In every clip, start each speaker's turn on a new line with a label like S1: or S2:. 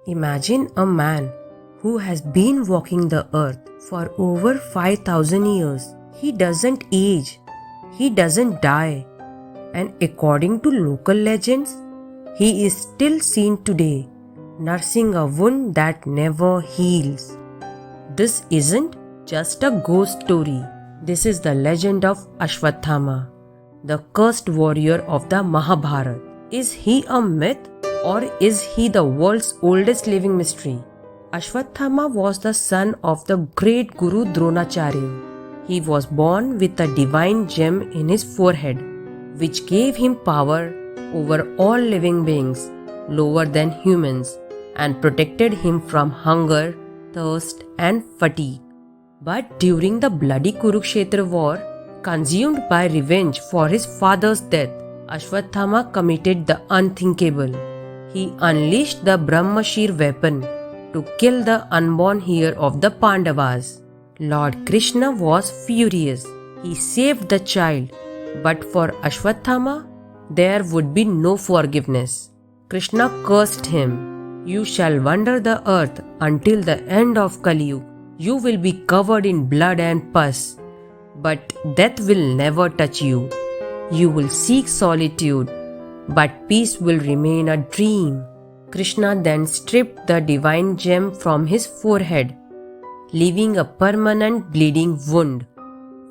S1: Imagine a man who has been walking the earth for over 5,000 years. He doesn't age, he doesn't die, and according to local legends, he is still seen today, nursing a wound that never heals. This isn't just a ghost story. This is the legend of Ashwatthama, the cursed warrior of the Mahabharata. Is he a myth or is he the world's oldest living mystery? Ashwatthama was the son of the great Guru Dronacharya. He was born with a divine gem in his forehead, which gave him power over all living beings lower than humans and protected him from hunger, thirst, and fatigue. But during the bloody Kurukshetra war, consumed by revenge for his father's death, Ashwatthama committed the unthinkable. He unleashed the Brahmashir weapon to kill the unborn heir of the Pandavas. Lord Krishna was furious. He saved the child, but for Ashwatthama, there would be no forgiveness. Krishna cursed him. You shall wander the earth until the end of Kali Yuga. You will be covered in blood and pus, but death will never touch you. You will seek solitude, but peace will remain a dream. Krishna then stripped the divine gem from his forehead, leaving a permanent bleeding wound.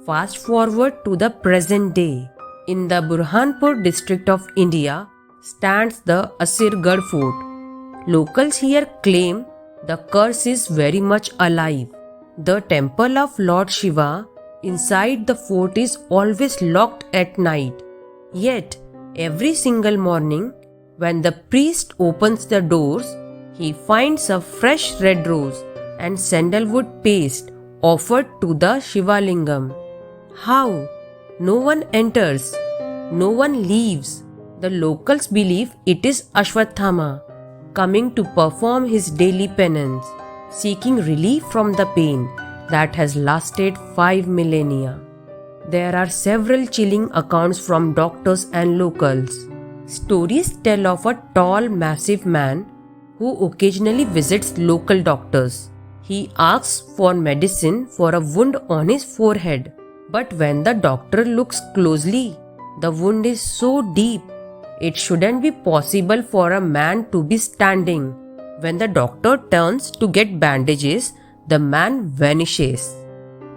S1: Fast forward to the present day. In the Burhanpur district of India stands the Asirgarh fort. Locals here claim the curse is very much alive. The temple of Lord Shiva inside the fort is always locked at night. Yet, every single morning, when the priest opens the doors, he finds a fresh red rose and sandalwood paste offered to the Shiva Lingam. How? No one enters, no one leaves. The locals believe it is Ashwatthama coming to perform his daily penance, seeking relief from the pain that has lasted 5 millennia. There are several chilling accounts from doctors and locals. Stories tell of a tall, massive man who occasionally visits local doctors. He asks for medicine for a wound on his forehead, but when the doctor looks closely, the wound is so deep, it shouldn't be possible for a man to be standing. When the doctor turns to get bandages, the man vanishes.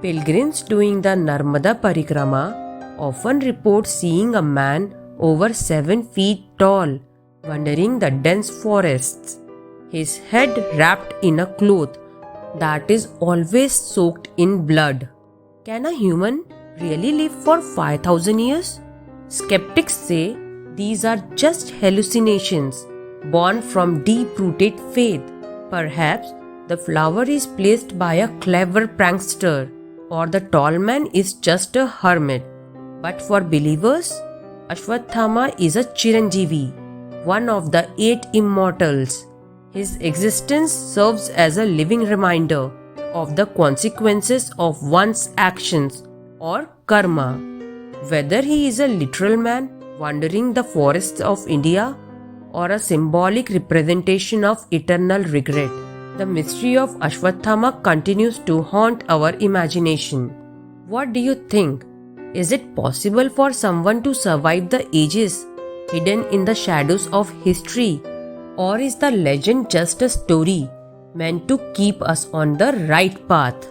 S1: Pilgrims doing the Narmada Parikrama often report seeing a man over 7 feet tall wandering the dense forests, his head wrapped in a cloth that is always soaked in blood. Can a human really live for 5,000 years? Skeptics say these are just hallucinations born from deep-rooted faith. Perhaps the flower is placed by a clever prankster, or the tall man is just a hermit. But for believers, Ashwatthama is a Chiranjeevi, one of the 8 immortals. His existence serves as a living reminder of the consequences of one's actions or karma. Whether he is a literal man wandering the forests of India or a symbolic representation of eternal regret, the mystery of Ashwatthama continues to haunt our imagination. What do you think? Is it possible for someone to survive the ages, hidden in the shadows of history? Or is the legend just a story meant to keep us on the right path?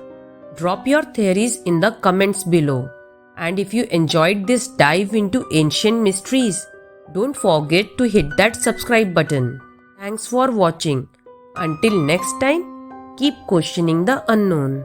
S1: Drop your theories in the comments below. And if you enjoyed this dive into ancient mysteries, don't forget to hit that subscribe button. Thanks for watching. Until next time, keep questioning the unknown.